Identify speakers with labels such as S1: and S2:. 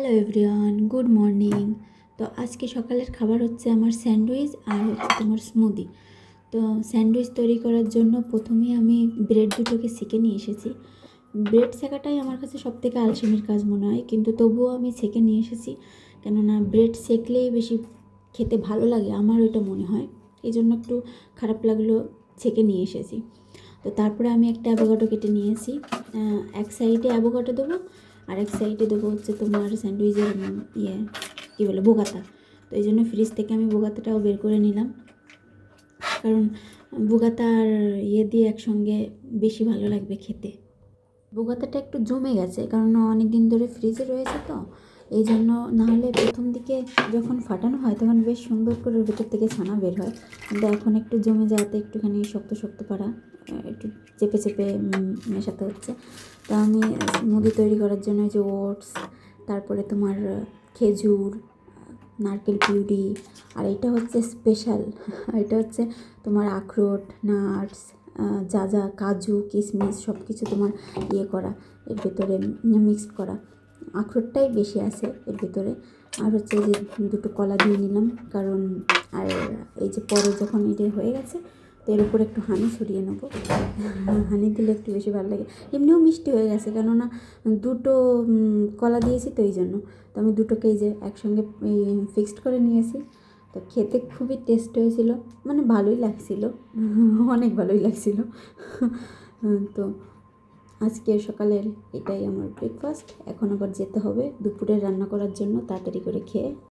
S1: Hello everyone, good morning. তো আজকে সকালের খাবার হচ্ছে আমার স্যান্ডউইচ আর হচ্ছে তোমার স্মুদি। তো স্যান্ডউইচ তৈরি করার জন্য প্রথমেই আমি ব্রেড দুটোকে সেঁকে নিয়ে এসেছি। ব্রেড সেঁকাটাই আমার কাছে সবথেকে আলসেমির কাজ মনে হয়, কিন্তু তবুও আমি সেঁকে নিয়ে এসেছি, কেননা ব্রেড সেঁকলেই বেশি খেতে ভালো লাগে, আমার ওইটা মনে হয়। এই জন্য একটু খারাপ লাগলো, ছেঁকে নিয়ে এসেছি। তো তারপরে আমি একটা অ্যাভোকাডো কেটে নিয়েছি। এক সাইডে অ্যাভোকাডো দেবো আর এক সাইডে দেবো হচ্ছে তোমার স্যান্ডউইচের কী বলে, বোগাতা। তো এই জন্য ফ্রিজ থেকে আমি বোগাতাটাও বের করে নিলাম, কারণ বোগাতা আর দিয়ে একসঙ্গে বেশি ভালো লাগবে খেতে। বোগাতাটা একটু জমে গেছে, কারণ অনেক দিন ধরে ফ্রিজে রয়েছে, তো এই জন্য। নাহলে প্রথম দিকে যখন ফাটানো হয় তখন বেশ সুন্দর করে ওর ভেতর থেকে ছানা বের হয়, কিন্তু এখন একটু জমে যাওয়াতে একটুখানি শক্ত শক্ত পাড়া, একটু চেপে চেপে মেশাতে হচ্ছে। তো আমি মুড়ি তৈরি করার জন্য যে ওটস, তারপরে তোমার খেজুর, নারকেল পিউরি, আর এটা হচ্ছে স্পেশাল, এটা হচ্ছে তোমার আখরোট, নাটস, যা যা কাজু কিশমিশ সব কিছু তোমার করা, এর ভেতরে মিক্সড করা। আখরোটটাই বেশি আছে এর ভেতরে। আর হচ্ছে যে দুটো কলা দিয়ে নিলাম, কারণ আর এই যে পরে যখন এটা হয়ে গেছে তো এর উপরে একটু হানি ছড়িয়ে নেবো। হানি দিলে একটু বেশি ভালো লাগে। এমনিও মিষ্টি হয়ে গেছে, কেননা দুটো কলা দিয়েছি তো এই জন্য। তো আমি দুটোকেই যে একসঙ্গে ফিক্সড করে নিয়েছি। তো খেতে খুবই টেস্ট হয়েছিল, মানে ভালোই লাগছিল, অনেক ভালোই লাগছিল। তো আজকে সকালের এটাই আমার ব্রেকফাস্ট। এখন আবার যেতে হবে দুপুরে রান্না করার জন্য, তাড়াতাড়ি করে খেয়ে।